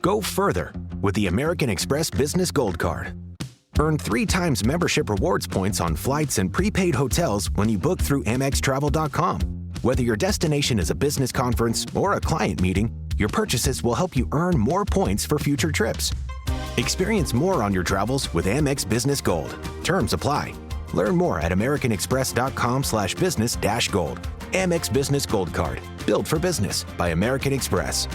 Go further with the American Express Business Gold Card. Earn 3 times membership rewards points on flights and prepaid hotels when you book through AmexTravel.com. Whether your destination is a business conference or a client meeting, your purchases will help you earn more points for future trips. Experience more on your travels with Amex Business Gold. Terms apply. Learn more at americanexpress.com/business-gold. Amex Business Gold Card. Built for business by American Express.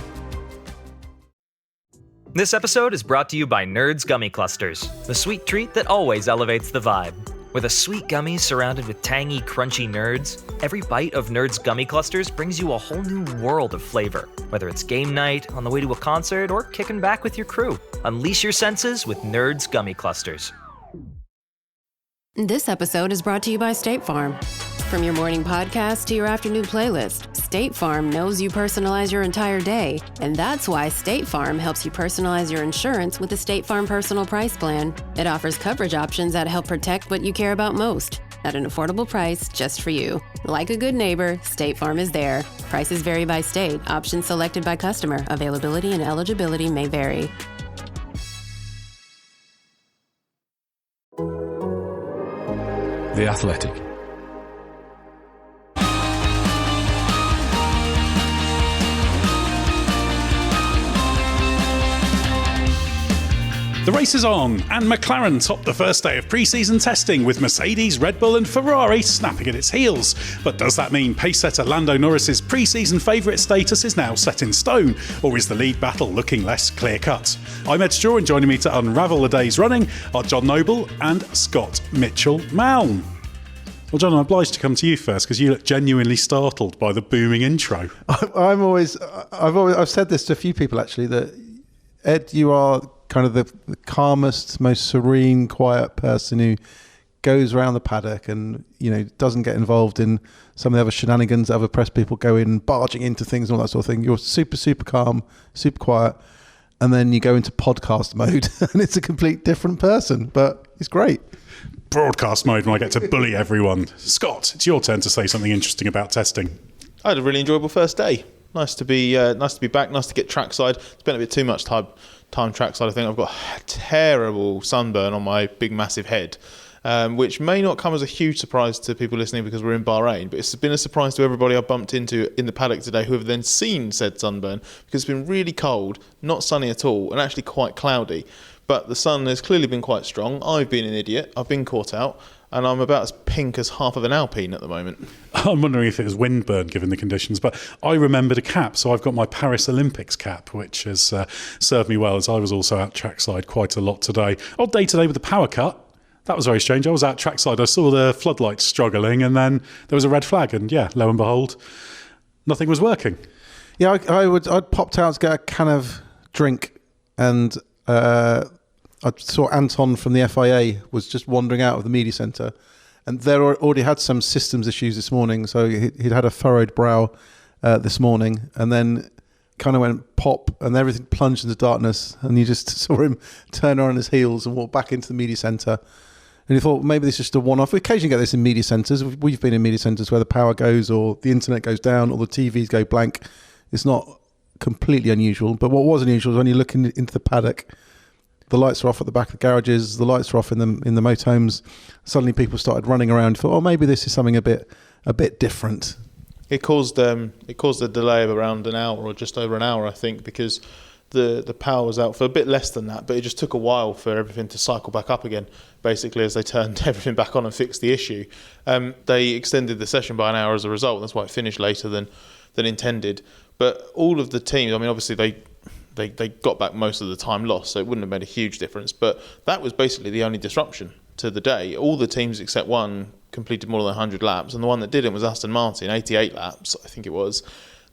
This episode is brought to you by Nerds Gummy Clusters, the sweet treat that always elevates the vibe. With a sweet gummy surrounded with tangy, crunchy nerds, every bite of Nerds Gummy Clusters brings you a whole new world of flavor. Whether it's game night, on the way to a concert, or kicking back with your crew, unleash your senses with Nerds Gummy Clusters. This episode is brought to you by State Farm. From your morning podcast to your afternoon playlist, State Farm knows you personalize your entire day, and that's why State Farm helps you personalize your insurance with the State Farm Personal Price Plan. It offers coverage options that help protect what you care about most at an affordable price just for you. Like a good neighbor, State Farm is there. Prices vary by state. Options selected by customer. Availability and eligibility may vary. The Athletic. The race is on, and McLaren topped the first day of pre-season testing with Mercedes, Red Bull and Ferrari snapping at its heels. But does that mean pace-setter Lando Norris's pre-season favourite status is now set in stone, or is the lead battle looking less clear-cut? I'm Edd Straw, and joining me to unravel the day's running are John Noble and Scott Mitchell-Malm. Well, John, I'm obliged to come to you first because you look genuinely startled by the booming intro. I've said this to a few people actually, that Ed, you are kind of the calmest, most serene, quiet person who goes around the paddock and, you know, doesn't get involved in some of the other shenanigans that other press people go in, barging into things and all that sort of thing. You're super, super calm, super quiet, and then you go into podcast mode and it's a complete different person, but it's great. Broadcast mode when I get to bully everyone. Scott, it's your turn to say something interesting about testing. I had a really enjoyable first day. Nice to be back. Nice to get trackside. Spent a bit too much time trackside. I think I've got a terrible sunburn on my big massive head, which may not come as a huge surprise to people listening because we're in Bahrain, but it's been a surprise to everybody I bumped into in the paddock today who have then seen said sunburn, because it's been really cold, not sunny at all, and actually quite cloudy. But the sun has clearly been quite strong. I've been an idiot. I've been caught out. And I'm about as pink as half of an Alpine at the moment. I'm wondering if it was windburn given the conditions, but I remembered a cap, so I've got my Paris Olympics cap, which has served me well, as I was also out trackside quite a lot today. Odd day today with the power cut. That was very strange. I was out trackside, I saw the floodlights struggling, and then there was a red flag, and yeah, lo and behold, nothing was working. Yeah, I'd popped out to get a can of drink, and I saw Anton from the FIA was just wandering out of the media centre, and they already had some systems issues this morning. So he'd had a furrowed brow this morning, and then kind of went pop, and everything plunged into darkness. And you just saw him turn on his heels and walk back into the media centre. And you thought maybe this is just a one-off. We occasionally get this in media centres. We've been in media centres where the power goes, or the internet goes down, or the TVs go blank. It's not completely unusual. But what was unusual was when you look into the paddock. The lights are off at the back of the garages. The lights are off in the motorhomes. Suddenly, people started running around. Thought, oh, maybe this is something a bit different. It caused a delay of around an hour or just over an hour, I think, because the power was out for a bit less than that. But it just took a while for everything to cycle back up again. Basically, as they turned everything back on and fixed the issue, they extended the session by an hour as a result. That's why it finished later than intended. But all of the teams, I mean, obviously they got back most of the time lost, so it wouldn't have made a huge difference. But that was basically the only disruption to the day. All the teams except one completed more than 100 laps, and the one that didn't was Aston Martin, 88 laps, I think it was.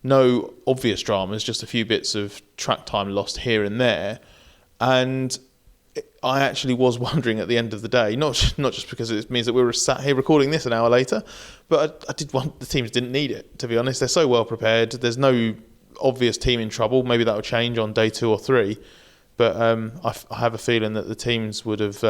No obvious dramas, just a few bits of track time lost here and there. And I actually was wondering at the end of the day, not just because it means that we were sat here recording this an hour later, but I did want, the teams didn't need it, to be honest. They're so well prepared. There's no obvious team in trouble. Maybe that will change on day 2 or 3, but I have a feeling that the teams would have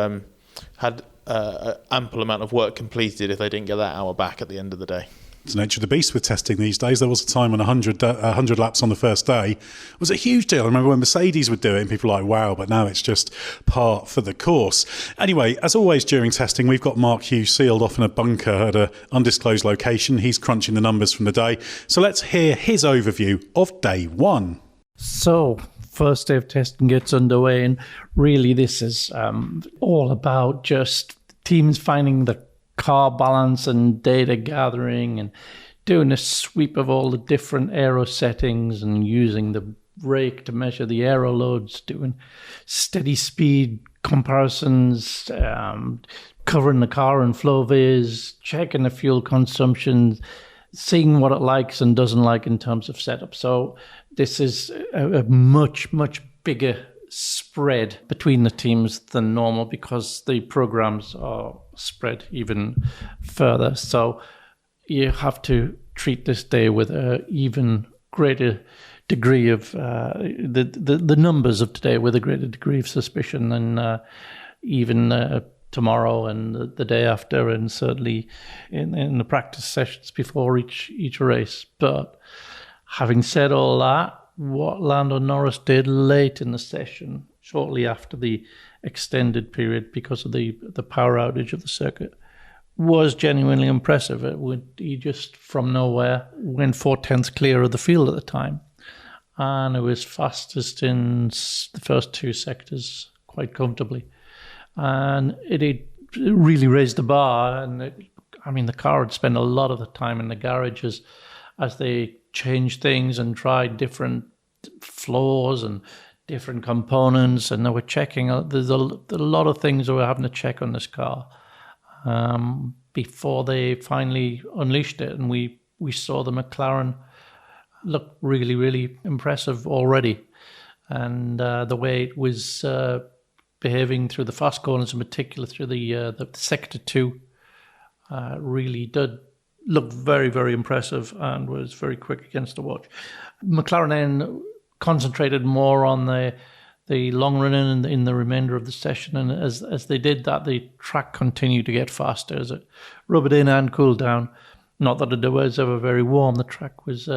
had an ample amount of work completed if they didn't get that hour back at the end of the day. It's the nature of the beast with testing these days. There was a time when 100 laps on the first day was a huge deal. I remember when Mercedes would do it and people were like, wow, but now it's just par for the course. Anyway, as always during testing, we've got Mark Hughes sealed off in a bunker at an undisclosed location. He's crunching the numbers from the day. So let's hear his overview of day one. So, first day of testing gets underway, and really this is all about just teams finding the car balance and data gathering and doing a sweep of all the different aero settings and using the brake to measure the aero loads, doing steady speed comparisons, covering the car in flow viz, checking the fuel consumption, seeing what it likes and doesn't like in terms of setup. So this is a much, much bigger spread between the teams than normal because the programs are spread even further. So you have to treat this day with an even greater degree of the numbers of today with a greater degree of suspicion than even tomorrow and the day after, and certainly in the practice sessions before each race. But having said all that, what Lando Norris did late in the session, shortly after the extended period because of the power outage of the circuit, was genuinely impressive. He just, from nowhere, went 4/10 clear of the field at the time. And it was fastest in the first two sectors quite comfortably. And it really raised the bar. And the car had spent a lot of the time in the garages as they changed things and tried different floors and different components, and they were checking. There's a lot of things they were having to check on this car before they finally unleashed it, and we saw the McLaren look really, really impressive already, and the way it was behaving through the fast corners, in particular through the sector 2, really did looked very, very impressive and was very quick against the watch. McLaren then concentrated more on the long run in the remainder of the session, and as they did that, the track continued to get faster as it rubbed in and cooled down. Not that it was ever very warm. The track was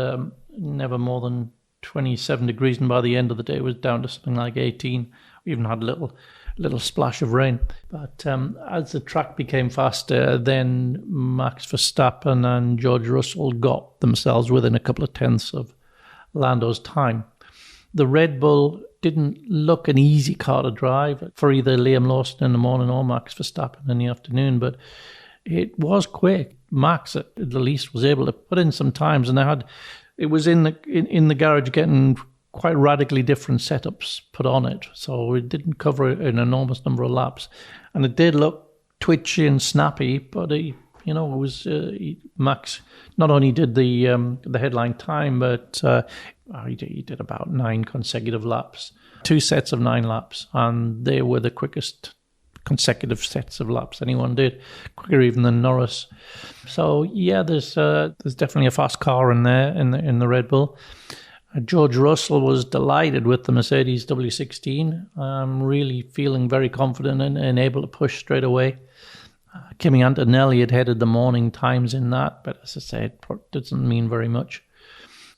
never more than 27 degrees, and by the end of the day it was down to something like 18. We even had a little splash of rain. But as the track became faster, then Max Verstappen and George Russell got themselves within a couple of tenths of Lando's time. The Red Bull didn't look an easy car to drive for either Liam Lawson in the morning or Max Verstappen in the afternoon, but it was quick. Max, at the least, was able to put in some times, and it was in the garage getting quite radically different setups put on it, so it didn't cover an enormous number of laps, and it did look twitchy and snappy. But it was Max not only did the headline time, but he did about 9 consecutive laps, 2 sets of 9 laps, and they were the quickest consecutive sets of laps anyone did, quicker even than Norris. So yeah, there's definitely a fast car in there in the Red Bull. George Russell was delighted with the Mercedes W16, really feeling very confident and able to push straight away. Kimi Antonelli had headed the morning times in that, but as I said, it doesn't mean very much.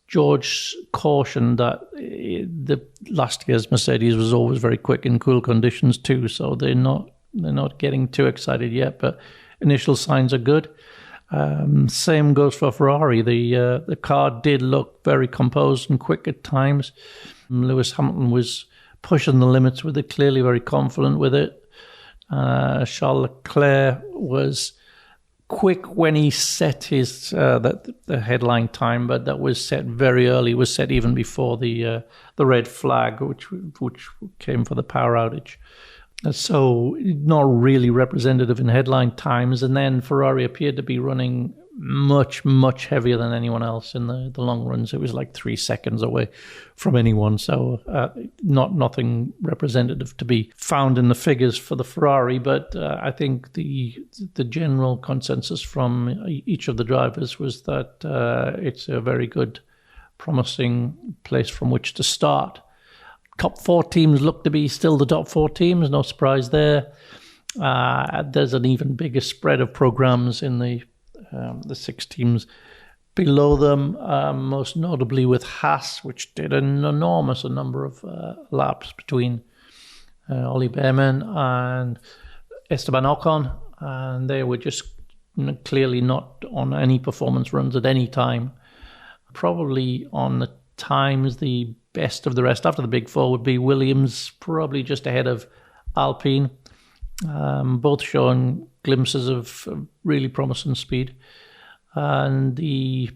George cautioned that the last year's Mercedes was always very quick in cool conditions too, so they're not getting too excited yet, but initial signs are good. Same goes for Ferrari. The car did look very composed and quick at times. Lewis Hamilton was pushing the limits with it, clearly very confident with it. Charles Leclerc was quick when he set his the headline time, but that was set very early. It was set even before the red flag, which came for the power outage. So not really representative in headline times. And then Ferrari appeared to be running much, much heavier than anyone else in the long runs. It was like 3 seconds away from anyone. So nothing representative to be found in the figures for the Ferrari. But I think the general consensus from each of the drivers was that it's a very good, promising place from which to start. Top 4 teams look to be still the top 4 teams, no surprise there. There's an even bigger spread of programs in the 6 teams below them, most notably with Haas, which did an enormous number of laps between Ollie Behrman and Esteban Ocon, and they were just clearly not on any performance runs at any time. Probably on the times, the best of the rest after the Big Four would be Williams, probably just ahead of Alpine, both showing glimpses of really promising speed. And the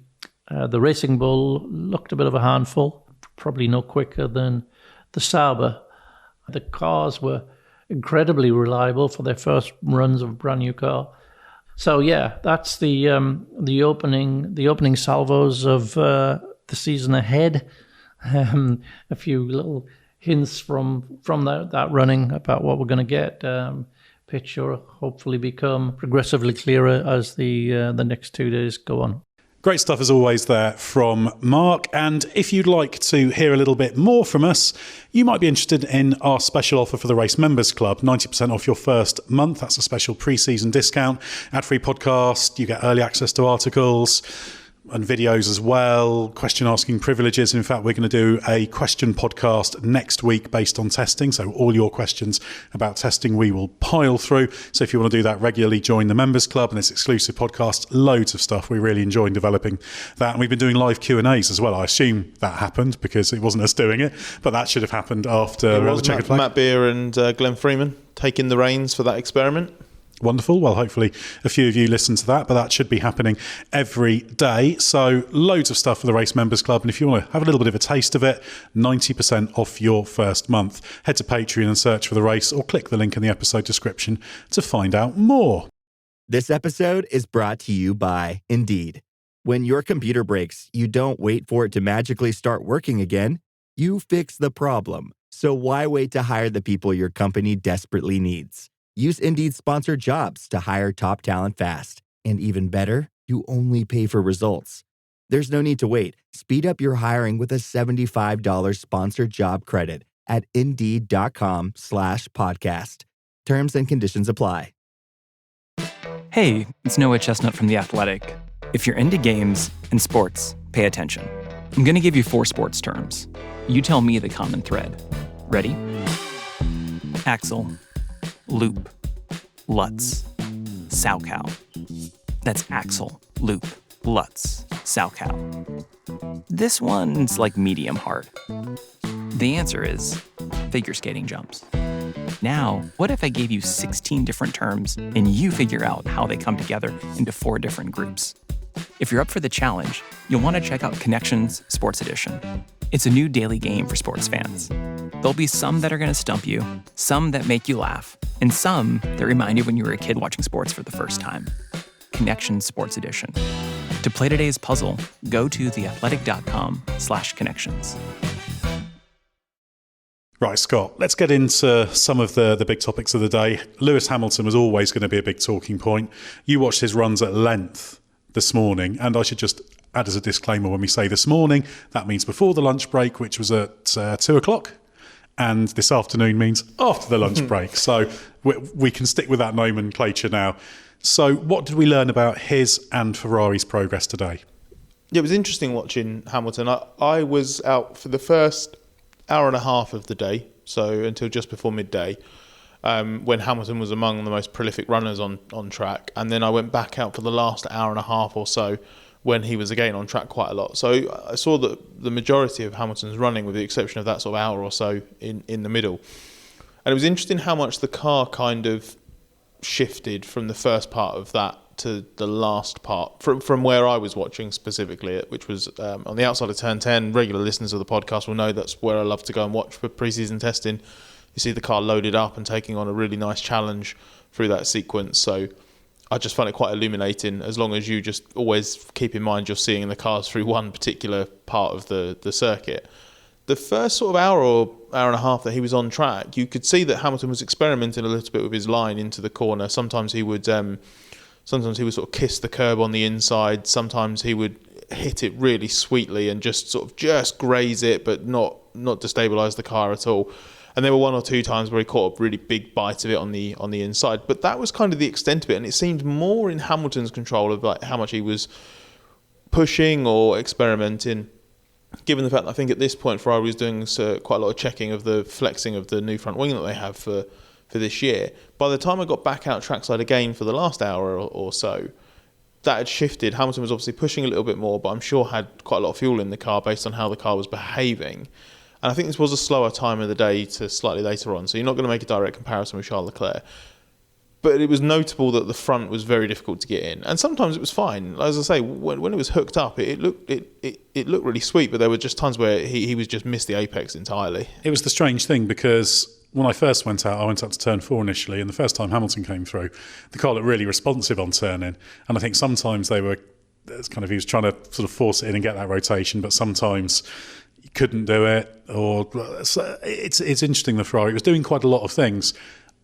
Racing Bull looked a bit of a handful, probably no quicker than the Sauber. The cars were incredibly reliable for their first runs of a brand new car. So yeah, that's the opening salvos of the season ahead. A few little hints from that running about what we're going to get. Picture hopefully become progressively clearer as the next 2 days go on. Great stuff as always there from Mark. And if you'd like to hear a little bit more from us, you might be interested in our special offer for the Race Members Club, 90% off your first month. That's a special pre-season discount, ad-free podcast, you get early access to articles and videos as well, question asking privileges. In fact, we're going to do a question podcast next week based on testing. So all your questions about testing we will pile through. So if you want to do that regularly, join the Members Club and its exclusive podcast. Loads of stuff. We really enjoyed developing that. And we've been doing live Q&As as well. I assume that happened because it wasn't us doing it, but that should have happened after the checkered flag. Matt Beer and Glenn Freeman taking the reins for that experiment. Wonderful. Well, hopefully a few of you listen to that, but that should be happening every day. So loads of stuff for the Race Members Club. And if you want to have a little bit of a taste of it, 90% off your first month. Head to Patreon and search for The Race, or click the link in the episode description to find out more. This episode is brought to you by Indeed. When your computer breaks, you don't wait for it to magically start working again. You fix the problem. So why wait to hire the people your company desperately needs? Use Indeed's sponsored jobs to hire top talent fast. And even better, you only pay for results. There's no need to wait. Speed up your hiring with a $75 sponsored job credit at Indeed.com/podcast. Terms and conditions apply. Hey, it's Noah Chestnut from The Athletic. If you're into games and sports, pay attention. I'm going to give you 4 sports terms. You tell me the common thread. Ready? Axle. Loop, Lutz, Salchow. That's axle, loop, Lutz, Salchow. This one's like medium hard. The answer is figure skating jumps. Now, what if I gave you 16 different terms and you figure out how they come together into 4 different groups? If you're up for the challenge, you'll want to check out Connections Sports Edition. It's a new daily game for sports fans. There'll be some that are going to stump you, some that make you laugh, and some that remind you when you were a kid watching sports for the first time. Connections Sports Edition. To play today's puzzle, go to theathletic.com/connections. Right, Scott, let's get into some of the big topics of the day. Lewis Hamilton was always going to be a big talking point. You watched his runs at length this morning, and I should just add as a disclaimer, when we say this morning, that means before the lunch break, which was at 2 o'clock, and this afternoon means after the lunch break. So we can stick with that nomenclature now. So what did we learn about his and Ferrari's progress today? Yeah, it was interesting watching Hamilton. I was out for the first hour and a half of the day, so until just before midday, when Hamilton was among the most prolific runners on track. And then I went back out for the last hour and a half or so when he was again on track quite a lot. So I saw that the majority of Hamilton's running, with the exception of that sort of hour or so in the middle. And it was interesting how much the car kind of shifted from the first part of that to the last part, from where I was watching specifically, which was on the outside of turn 10. Regular listeners of the podcast will know that's where I love to go and watch for pre-season testing. You see the car loaded up and taking on a really nice challenge through that sequence. So I just find it quite illuminating, as long as you just always keep in mind you're seeing the cars through one particular part of the circuit. The first sort of hour or hour and a half that he was on track, you could see that Hamilton was experimenting a little bit with his line into the corner. Sometimes he would sort of kiss the curb on the inside. Sometimes he would hit it really sweetly and just graze it, but not destabilise the car at all. And there were 1 or 2 times where he caught a really big bite of it on the inside. But that was kind of the extent of it, and it seemed more in Hamilton's control of like how much he was pushing or experimenting. Given the fact that I think at this point Ferrari was doing quite a lot of checking of the flexing of the new front wing that they have for this year, by the time I got back out trackside again for the last hour or so, that had shifted. Hamilton was obviously pushing a little bit more, but I'm sure had quite a lot of fuel in the car based on how the car was behaving. And I think this was a slower time of the day to slightly later on, so you're not going to make a direct comparison with Charles Leclerc. But it was notable that the front was very difficult to get in, and sometimes it was fine. As I say, when it was hooked up, it looked really sweet. But there were just times where he was just missed the apex entirely. It was the strange thing because when I first went out, I went up to turn 4 initially, and the first time Hamilton came through, the car looked really responsive on turning. And I think sometimes he was trying to sort of force it in and get that rotation, but sometimes he couldn't do it. Or it's interesting. The Ferrari was doing quite a lot of things.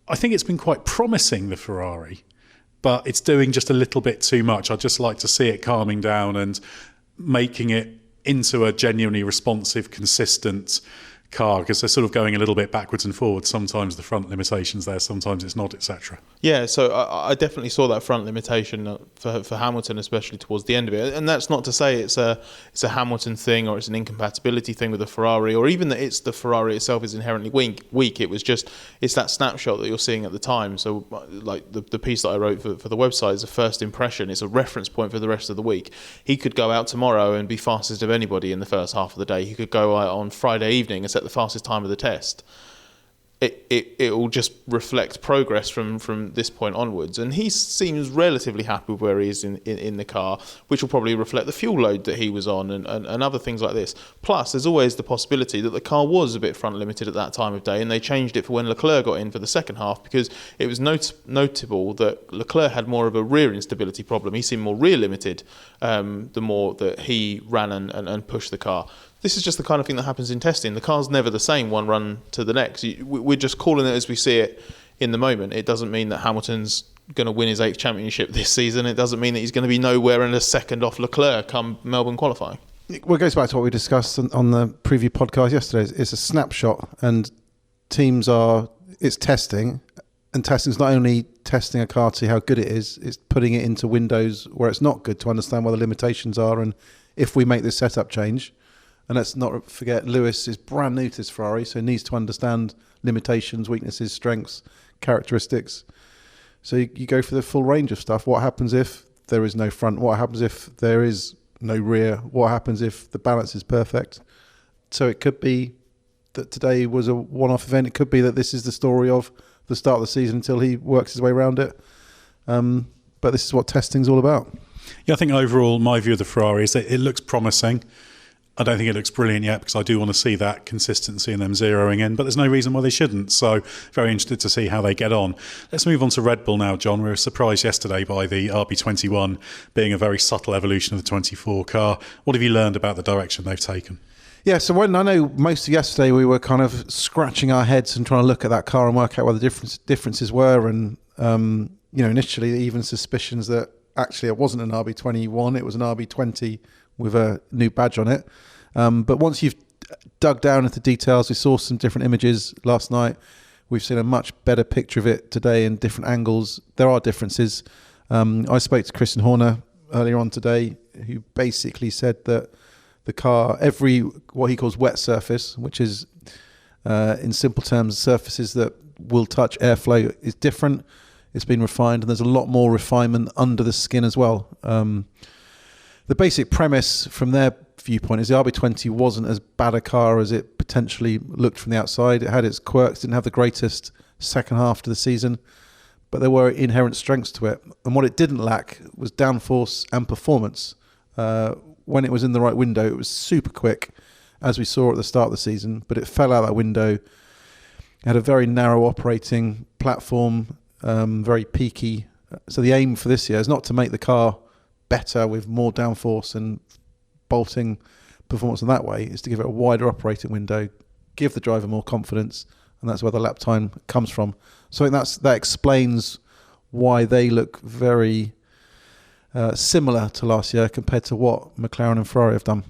I think it's been quite promising, the Ferrari, but it's doing just a little bit too much. I'd just like to see it calming down and making it into a genuinely responsive, consistent car, because they're sort of going a little bit backwards and forwards. Sometimes the front limitation's there, sometimes it's not, etc. Yeah, so I definitely saw that front limitation for Hamilton, especially towards the end of it. And that's not to say it's a Hamilton thing or it's an incompatibility thing with the Ferrari, or even that it's the Ferrari itself is inherently weak. It's that snapshot that you're seeing at the time. So like the piece that I wrote for the website is a first impression. It's a reference point for the rest of the week. He could go out tomorrow and be fastest of anybody in the first half of the day. He could go out on Friday evening and set the fastest time of the test. It will just reflect progress from this point onwards, and he seems relatively happy with where he is in the car, which will probably reflect the fuel load that he was on and other things like this. Plus, there's always the possibility that the car was a bit front limited at that time of day, and they changed it for when Leclerc got in for the second half, because it was notable that Leclerc had more of a rear instability problem. He seemed more rear limited the more that he ran and pushed the car. This is just the kind of thing that happens in testing. The car's never the same one run to the next. We're just calling it as we see it in the moment. It doesn't mean that Hamilton's going to win his 8th championship this season. It doesn't mean that he's going to be nowhere in a second off Leclerc come Melbourne qualifying. Well, it goes back to what we discussed on the preview podcast yesterday. It's a snapshot, and it's testing. And testing is not only testing a car to see how good it is, it's putting it into windows where it's not good to understand where the limitations are. And if we make this setup change, and let's not forget, Lewis is brand new to this Ferrari, so he needs to understand limitations, weaknesses, strengths, characteristics. So you go for the full range of stuff. What happens if there is no front? What happens if there is no rear? What happens if the balance is perfect? So it could be that today was a one-off event. It could be that this is the story of the start of the season until he works his way around it. But this is what testing's all about. Yeah, I think overall my view of the Ferrari is that it looks promising. I don't think it looks brilliant yet, because I do want to see that consistency and them zeroing in, but there's no reason why they shouldn't. So very interested to see how they get on. Let's move on to Red Bull now, John. We were surprised yesterday by the RB21 being a very subtle evolution of the 24 car. What have you learned about the direction they've taken? Yeah, so when I know most of yesterday we were kind of scratching our heads and trying to look at that car and work out where the differences were, and initially even suspicions that actually it wasn't an RB21, it was an RB20 with a new badge on it. But once you've dug down into details, we saw some different images last night. We've seen a much better picture of it today in different angles. There are differences. I spoke to Christian Horner earlier on today, who basically said that the car, every what he calls wet surface, which is in simple terms surfaces that will touch airflow, is different. It's been refined, and there's a lot more refinement under the skin as well. The basic premise from their viewpoint is the RB20 wasn't as bad a car as it potentially looked from the outside. It had its quirks, didn't have the greatest second half to the season, but there were inherent strengths to it. And what it didn't lack was downforce and performance. When it was in the right window, it was super quick, as we saw at the start of the season, but it fell out that window. It had a very narrow operating platform, very peaky. So the aim for this year is not to make the car better with more downforce and bolting performance in that way, is to give it a wider operating window, give the driver more confidence, and that's where the lap time comes from. So I think that explains why they look very similar to last year compared to what McLaren and Ferrari have done.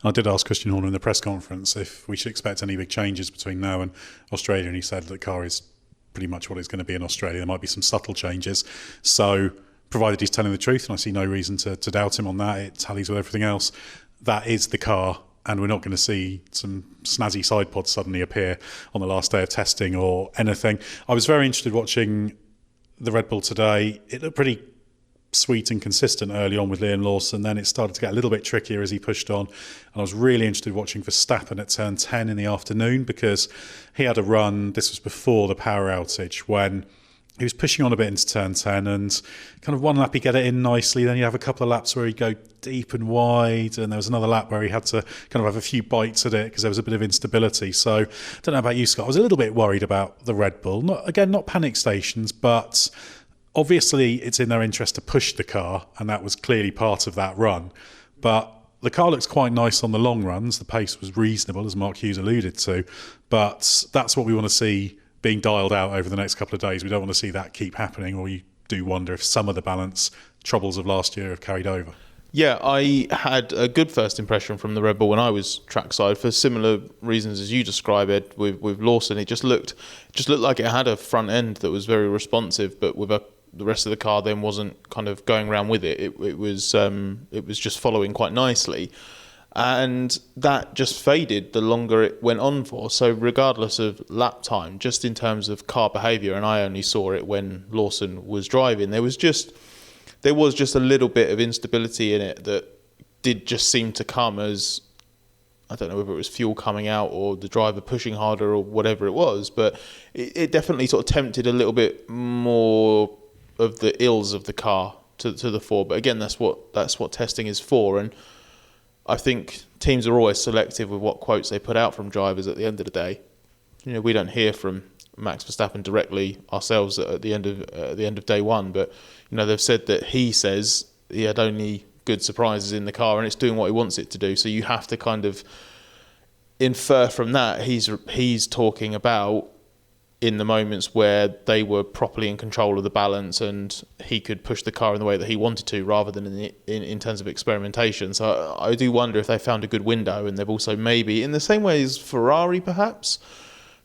I did ask Christian Horner in the press conference if we should expect any big changes between now and Australia, and he said the car is pretty much what it's going to be in Australia. There might be some subtle changes. So provided he's telling the truth, and I see no reason to doubt him on that. It tallies with everything else. That is the car, and we're not going to see some snazzy side pods suddenly appear on the last day of testing or anything. I was very interested watching the Red Bull today. It looked pretty sweet and consistent early on with Liam Lawson. Then it started to get a little bit trickier as he pushed on. And I was really interested watching Verstappen at turn 10 in the afternoon, because he had a run, this was before the power outage, when he was pushing on a bit into turn 10, and kind of one lap he'd get it in nicely, then you have a couple of laps where he'd go deep and wide, and there was another lap where he had to kind of have a few bites at it because there was a bit of instability. So I don't know about you, Scott, I was a little bit worried about the Red Bull. Not panic stations, but obviously it's in their interest to push the car, and that was clearly part of that run. But the car looks quite nice on the long runs. The pace was reasonable, as Mark Hughes alluded to, but that's what we want to see being dialed out over the next couple of days. We don't want to see that keep happening, or you do wonder if some of the balance troubles of last year have carried over. Yeah, I had a good first impression from the Red Bull when I was trackside for similar reasons as you describe it with Lawson. It just looked like it had a front end that was very responsive, but with the rest of the car then wasn't kind of going around with it. It was just following quite nicely. And that just faded the longer it went on for. So regardless of lap time, just in terms of car behaviour, and I only saw it when Lawson was driving, there was just a little bit of instability in it that did just seem to come as, I don't know whether it was fuel coming out or the driver pushing harder or whatever it was, but it definitely sort of tempted a little bit more of the ills of the car to the fore. But again, that's what testing is for, and I think teams are always selective with what quotes they put out from drivers at the end of the day. You know, we don't hear from Max Verstappen directly ourselves at the end of day one, but you know, they've said that he says he had only good surprises in the car and it's doing what he wants it to do. So you have to kind of infer from that he's talking about in the moments where they were properly in control of the balance and he could push the car in the way that he wanted to, rather than in terms of experimentation. So I do wonder if they found a good window, and they've also maybe, in the same way as Ferrari perhaps,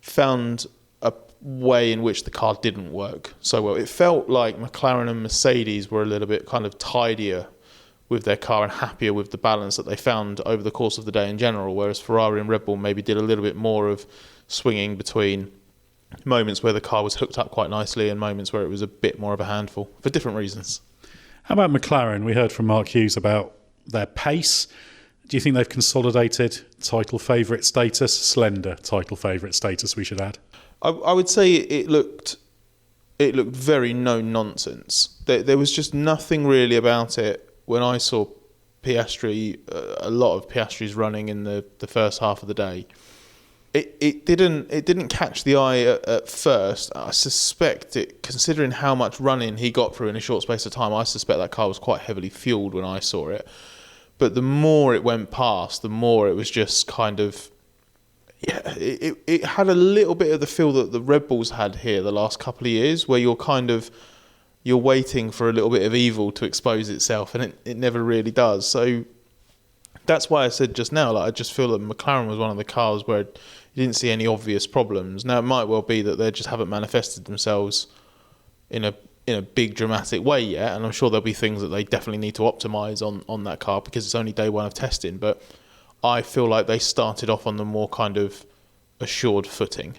found a way in which the car didn't work so well. It felt like McLaren and Mercedes were a little bit kind of tidier with their car and happier with the balance that they found over the course of the day in general, whereas Ferrari and Red Bull maybe did a little bit more of swinging between moments where the car was hooked up quite nicely and moments where it was a bit more of a handful for different reasons. How about McLaren? We heard from Mark Hughes about their pace. Do you think they've consolidated title favourite status? Slender title favourite status, we should add. I would say it looked very no nonsense. There was just nothing really about it when I saw Piastri, a lot of Piastri's running in the first half of the day. It didn't catch the eye at first. I suspect it, considering how much running he got through in a short space of time, I suspect that car was quite heavily fueled when I saw it. But the more it went past, the more it was just kind of, yeah, it had a little bit of the feel that the Red Bulls had here the last couple of years, where you're waiting for a little bit of evil to expose itself, and it never really does. So that's why I said just now, I just feel that McLaren was one of the cars where you didn't see any obvious problems. Now, it might well be that they just haven't manifested themselves in a big dramatic way yet, and I'm sure there'll be things that they definitely need to optimise on that car because it's only day one of testing. But I feel like they started off on the more kind of assured footing.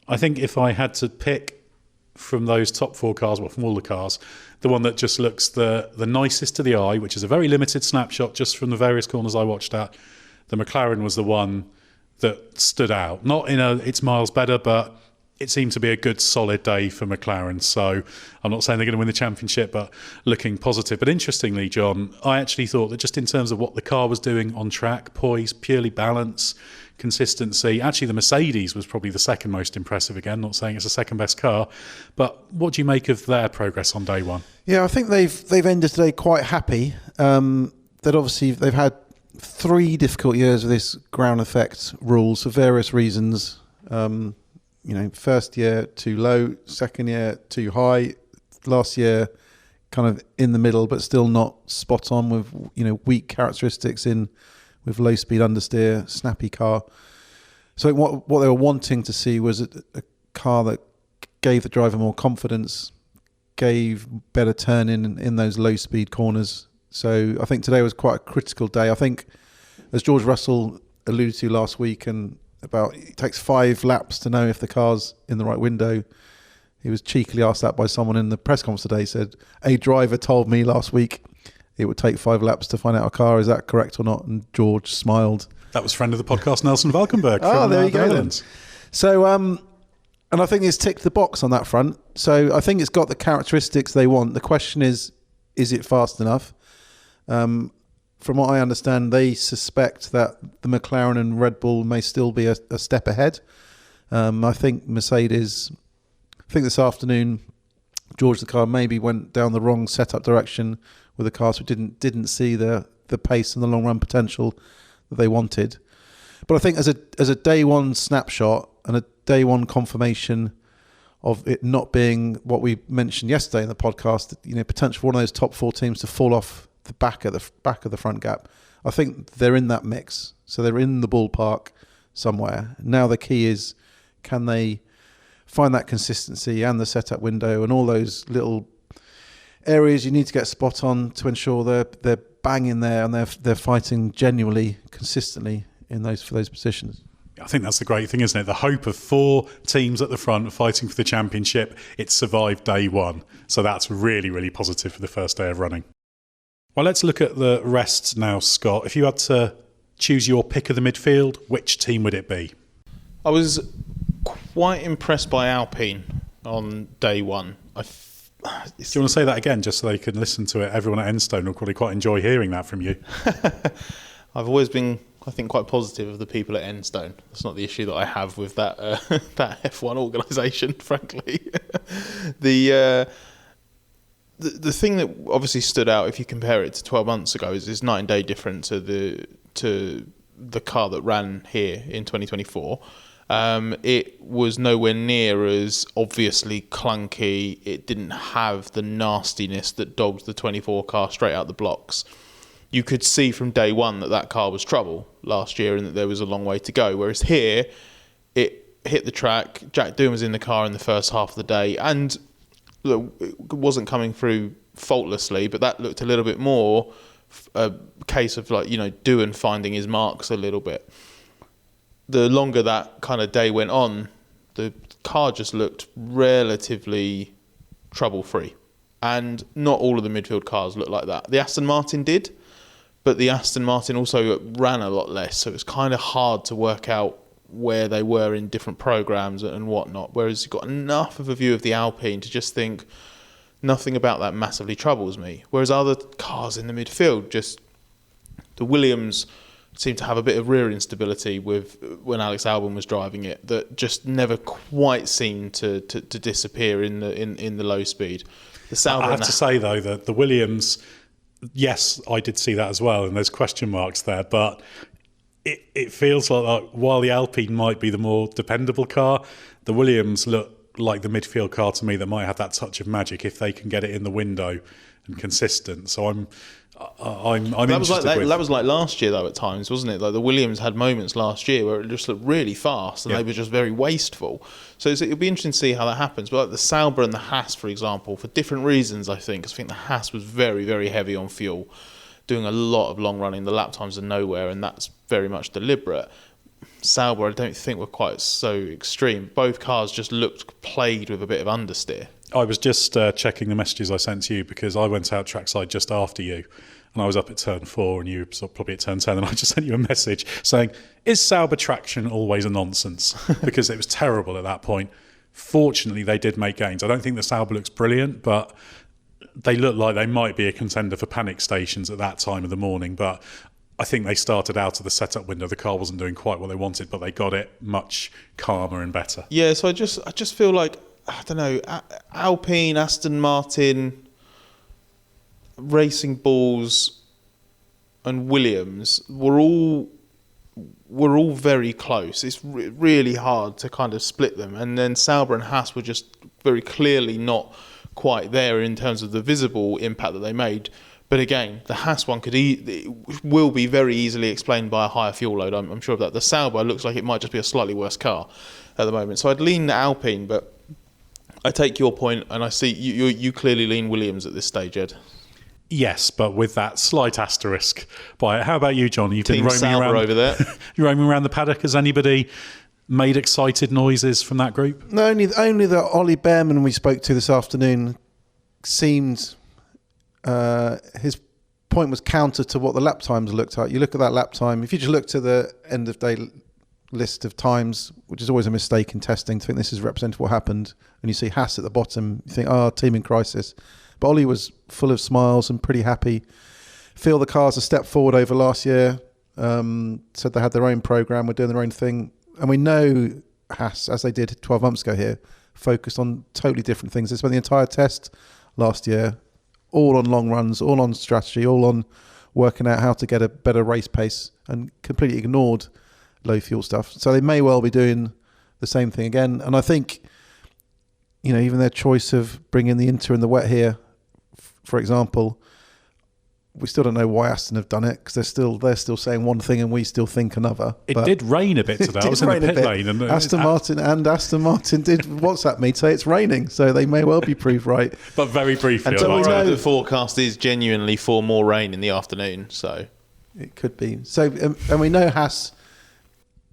I think if I had to pick from those top four cars, well, from all the cars, the one that just looks the nicest to the eye, which is a very limited snapshot just from the various corners I watched at, the McLaren was the one that stood out. Not in it's miles better, but it seemed to be a good solid day for McLaren. So I'm not saying they're going to win the championship, but looking positive. But interestingly, John, I actually thought that just in terms of what the car was doing on track, poise, purely balance, consistency, actually the Mercedes was probably the second most impressive again, not saying it's the second best car. But what do you make of their progress on day one? Yeah, I think they've ended today quite happy. That obviously they've had 3 difficult years of this ground effect rules for various reasons. First year too low, second year too high, last year kind of in the middle, but still not spot on with weak characteristics with low speed understeer, snappy car. So what they were wanting to see was a car that gave the driver more confidence, gave better turning in those low-speed corners. So I think today was quite a critical day. I think, as George Russell alluded to last week, and about it takes 5 laps to know if the car's in the right window. He was cheekily asked that by someone in the press conference today. He said, a driver told me last week it would take 5 laps to find out a car. Is that correct or not? And George smiled. That was friend of the podcast, Nelson Valkenburg. There you go then. So, and I think it's ticked the box on that front. So I think it's got the characteristics they want. The question is it fast enough? From what I understand, they suspect that the McLaren and Red Bull may still be a step ahead. I think Mercedes... I think this afternoon, George, the car maybe went down the wrong setup direction with the car, so didn't see the pace and the long run potential that they wanted. But I think as a day one snapshot and a day one confirmation of it not being what we mentioned yesterday in the podcast, potential for one of those top 4 teams to fall off the back of the front gap. I think they're in that mix, so they're in the ballpark somewhere. Now the key is, can they find that consistency and the setup window and all those little areas you need to get spot on to ensure they're banging there and they're fighting genuinely, consistently for those positions. I think that's the great thing, isn't it? The hope of 4 teams at the front fighting for the championship. It survived day one. So that's really, really positive for the first day of running. Well, let's look at the rest now, Scott. If you had to choose your pick of the midfield, which team would it be? I was quite impressed by Alpine on day one. Do you want to say that again, just so they can listen to it? Everyone at Enstone will probably quite enjoy hearing that from you. I've always been, I think, quite positive of the people at Enstone. That's not the issue that I have with that that F1 organisation, frankly. The thing that obviously stood out, if you compare it to 12 months ago, is this night and day difference to the car that ran here in 2024. It was nowhere near as obviously clunky. It didn't have the nastiness that dogged the 24 car straight out the blocks. You could see from day one that car was trouble last year and that there was a long way to go. Whereas here, it hit the track. Jack Doohan was in the car in the first half of the day, and look, it wasn't coming through faultlessly, but that looked a little bit more a case of Doohan finding his marks a little bit. The longer that kind of day went on, the car just looked relatively trouble-free. And not all of the midfield cars looked like that. The Aston Martin did, but the Aston Martin also ran a lot less, so it was kind of hard to work out where they were in different programs and whatnot. Whereas you've got enough of a view of the Alpine to just think nothing about that massively troubles me. Whereas other cars in the midfield, just the Williams seemed to have a bit of rear instability when Alex Albon was driving it that just never quite seemed to disappear in the low speed. The Sauber, I have to say though that the Williams, yes, I did see that as well, and there's question marks there, but it feels like while the Alpine might be the more dependable car, the Williams look like the midfield car to me that might have that touch of magic if they can get it in the window and consistent. So I'm interested. That was like last year though at times, wasn't it? Like the Williams had moments last year where it just looked really fast and they were just very wasteful. So it'll be interesting to see how that happens. But like the Sauber and the Haas, for example, for different reasons, I think. Because I think the Haas was very, very heavy on fuel, doing a lot of long running. The lap times are nowhere, and that's very much deliberate. Sauber, I don't think were quite so extreme. Both cars just looked plagued with a bit of understeer. I was just checking the messages I sent to you because I went out trackside just after you, and I was up at turn 4 and you were probably at turn 10, and I just sent you a message saying, is Sauber traction always a nonsense? Because it was terrible at that point. Fortunately, they did make gains. I don't think the Sauber looks brilliant, but they look like they might be a contender for panic stations at that time of the morning. But I think they started out of the setup window. The car wasn't doing quite what they wanted, but they got it much calmer and better. Yeah, so I just feel like, I don't know, Alpine, Aston Martin, Racing Bulls and Williams were all very close. It's really hard to kind of split them. And then Sauber and Haas were just very clearly not quite there in terms of the visible impact that they made. But again, the Haas one will be very easily explained by a higher fuel load. I'm sure of that. The Sauber looks like it might just be a slightly worse car at the moment. So I'd lean the Alpine, but I take your point, and I see you clearly lean Williams at this stage, Ed. Yes, but with that slight asterisk by it. How about you, John? You've Team been roaming Sauber around over there. You're roaming around the paddock. Has anybody made excited noises from that group? No, only that Ollie Behrman we spoke to this afternoon seemed his point was counter to what the lap times looked like. You look at that lap time. If you just look to the end of day list of times, which is always a mistake in testing, to think this is representative of what happened, and you see Haas at the bottom, you think, team in crisis. But Ollie was full of smiles and pretty happy. Feel the car's a step forward over last year. Said they had their own program, were doing their own thing. And we know Haas, as they did 12 months ago here, focused on totally different things. They spent the entire test last year all on long runs, all on strategy, all on working out how to get a better race pace, and completely ignored low fuel stuff. So they may well be doing the same thing again. And I think, even their choice of bringing the Inter in the wet here, for example, we still don't know why Aston have done it, because they're still saying one thing and we still think another. It did rain a bit today. I was in the pit lane. And Aston Martin did WhatsApp me to say it's raining, so they may well be proved right. But very briefly. And tomorrow the forecast is genuinely for more rain in the afternoon, so it could be. So, and we know Haas,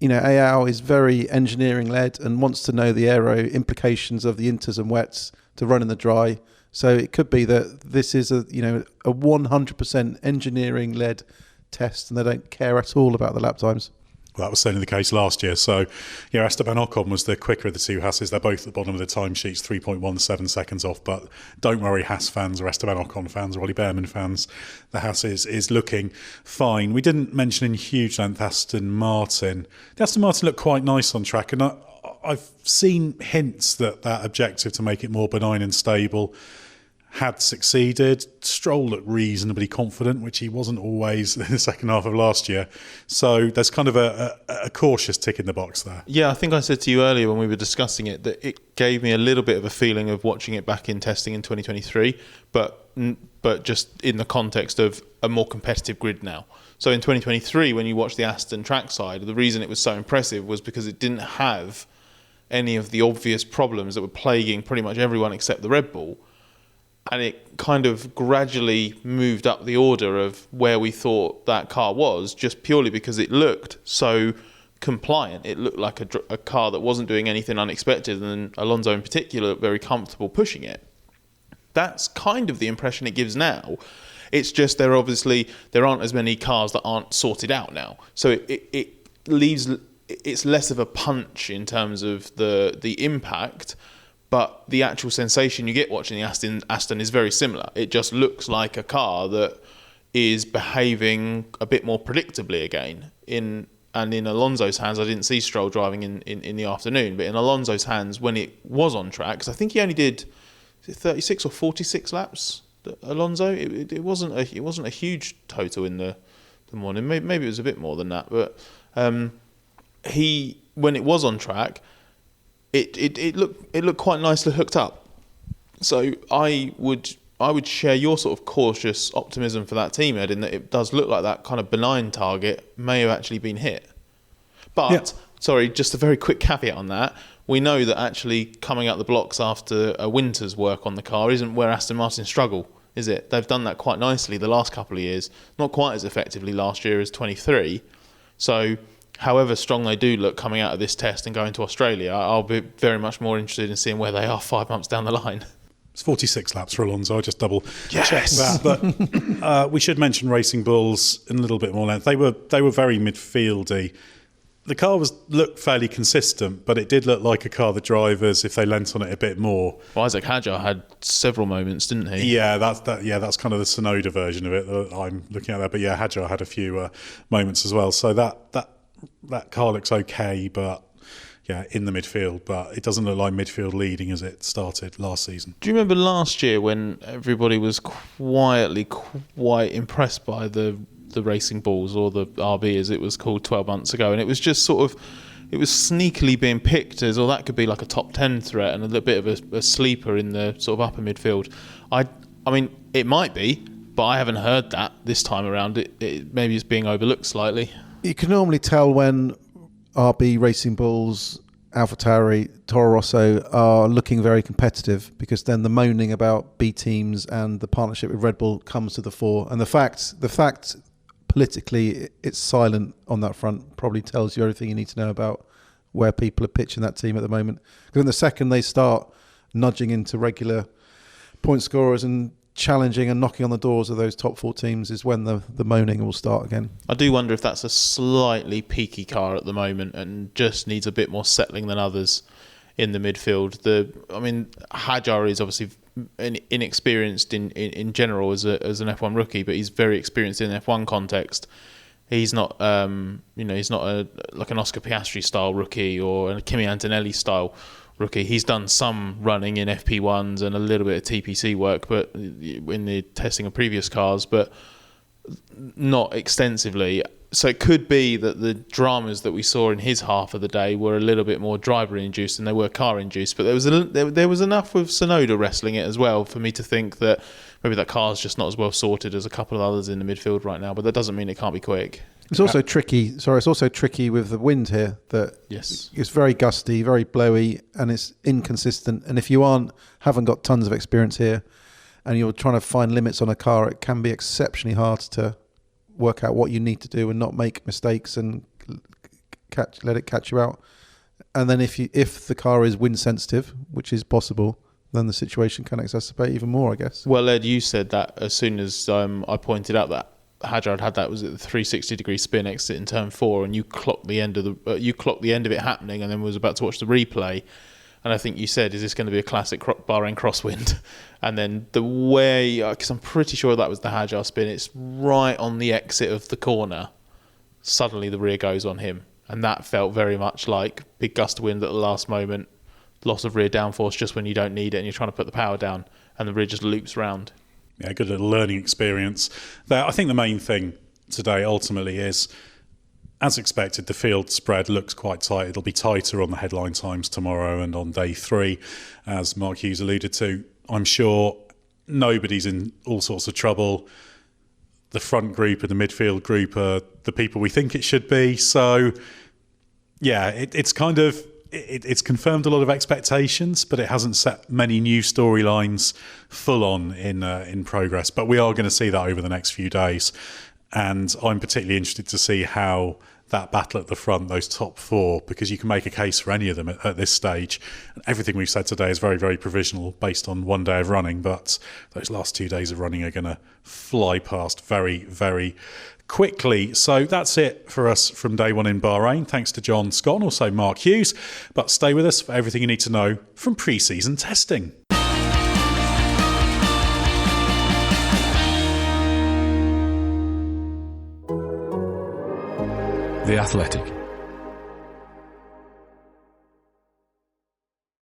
AO is very engineering led and wants to know the aero implications of the inters and wets to run in the dry. So it could be that this is a 100% engineering led test, and they don't care at all about the lap times. Well, that was certainly the case last year. So, Esteban Ocon was the quicker of the two Haas's. They're both at the bottom of the timesheets, 3.17 seconds off. But don't worry, Haas fans or Esteban Ocon fans or Ollie Behrman fans. The Haas is looking fine. We didn't mention in huge length Aston Martin. The Aston Martin looked quite nice on track, and I've seen hints that objective to make it more benign and stable had succeeded. Stroll looked reasonably confident, which he wasn't always in the second half of last year. So there's kind of a cautious tick in the box there. Yeah, I think I said to you earlier when we were discussing it that it gave me a little bit of a feeling of watching it back in testing in 2023, but just in the context of a more competitive grid now. So in 2023, when you watch the Aston trackside, the reason it was so impressive was because it didn't have any of the obvious problems that were plaguing pretty much everyone except the Red Bull. And it kind of gradually moved up the order of where we thought that car was, just purely because it looked so compliant. It looked like a car that wasn't doing anything unexpected, and Alonso in particular looked very comfortable pushing it. That's kind of the impression it gives now. It's just there aren't as many cars that aren't sorted out now. So it leaves, it's less of a punch in terms of the impact, but the actual sensation you get watching the Aston is very similar. It just looks like a car that is behaving a bit more predictably again. In Alonso's hands, I didn't see Stroll driving in the afternoon, but in Alonso's hands when it was on track, because I think he only did 36 or 46 laps. Alonso, it wasn't a huge total in the morning. Maybe it was a bit more than that, but when it was on track, it looked quite nicely hooked up. So I would share your sort of cautious optimism for that team, Ed, in that it does look like that kind of benign target may have actually been hit. But sorry, just a very quick caveat on that. We know that actually coming out the blocks after a winter's work on the car isn't where Aston Martin struggle, is it? They've done that quite nicely the last couple of years. Not quite as effectively last year as 23. So however strong they do look coming out of this test and going to Australia, I'll be very much more interested in seeing where they are 5 months down the line. It's 46 laps for Alonso. I just double checked that. But we should mention Racing Bulls in a little bit more length. They were very midfieldy. The car looked fairly consistent, but it did look like a car the drivers, if they lent on it a bit more. Well, Isaac Hadjar had several moments, didn't he? Yeah, that's kind of the Tsunoda version of it that I'm looking at there. But yeah, Hadjar had a few moments as well. So that car looks okay, but yeah, in the midfield, but it doesn't look like midfield leading as it started last season. Do you remember last year when everybody was quietly quite impressed by the Racing Bulls, or the RB as it was called 12 months ago, and it was just sort of, it was sneakily being picked as, that could be like a top 10 threat and a little bit of a sleeper in the sort of upper midfield. I mean, it might be, but I haven't heard that this time around. It maybe it's being overlooked slightly. You can normally tell when RB Racing Bulls AlphaTauri, Toro Rosso are looking very competitive, because then the moaning about B teams and the partnership with Red Bull comes to the fore. And the fact politically it's silent on that front probably tells you everything you need to know about where people are pitching that team at the moment. Because in the second they start nudging into regular point scorers and challenging and knocking on the doors of those top 4 teams is when the moaning will start again. I do wonder if that's a slightly peaky car at the moment and just needs a bit more settling than others in the midfield. Hadjar is obviously inexperienced in general as an F1 rookie, but he's very experienced in an F1 context. He's not, he's not like an Oscar Piastri style rookie or a Kimi Antonelli style rookie. He's done some running in FP1s and a little bit of TPC work, but in the testing of previous cars, but not extensively. So it could be that the dramas that we saw in his half of the day were a little bit more driver-induced than they were car-induced. But there was enough with Tsunoda wrestling it as well for me to think that maybe that car's just not as well sorted as a couple of others in the midfield right now. But that doesn't mean it can't be quick. It's also tricky. It's also tricky with the wind here. That yes, it's very gusty, very blowy, and it's inconsistent. And if you haven't got tons of experience here, and you're trying to find limits on a car, it can be exceptionally hard to work out what you need to do and not make mistakes and let it catch you out. And then if the car is wind sensitive, which is possible, then the situation can exacerbate even more, I guess. Well, Ed, you said that as soon as I pointed out that Hadjar had that, was it the 360-degree spin exit in turn 4, and you clocked the end of it happening, and then was about to watch the replay. And I think you said, is this going to be a classic Bahrain crosswind? And then the way, because I'm pretty sure that was the Hadjar spin, it's right on the exit of the corner. Suddenly the rear goes on him. And that felt very much like big gust of wind at the last moment, loss of rear downforce just when you don't need it and you're trying to put the power down, and the rear just loops round. Yeah, good little learning experience. I think the main thing today ultimately is, as expected, the field spread looks quite tight. It'll be tighter on the headline times tomorrow and on day 3, as Mark Hughes alluded to. I'm sure nobody's in all sorts of trouble. The front group and the midfield group are the people we think it should be. So, yeah, it's confirmed a lot of expectations, but it hasn't set many new storylines full on in progress. But we are going to see that over the next few days. And I'm particularly interested to see how that battle at the front, those top 4, because you can make a case for any of them at this stage. Everything we've said today is very, very provisional based on one day of running, but those last 2 days of running are going to fly past very, very quickly. So that's it for us from day 1 in Bahrain. Thanks to John, Scott, and also Mark Hughes. But stay with us for everything you need to know from pre-season testing. The Athletic.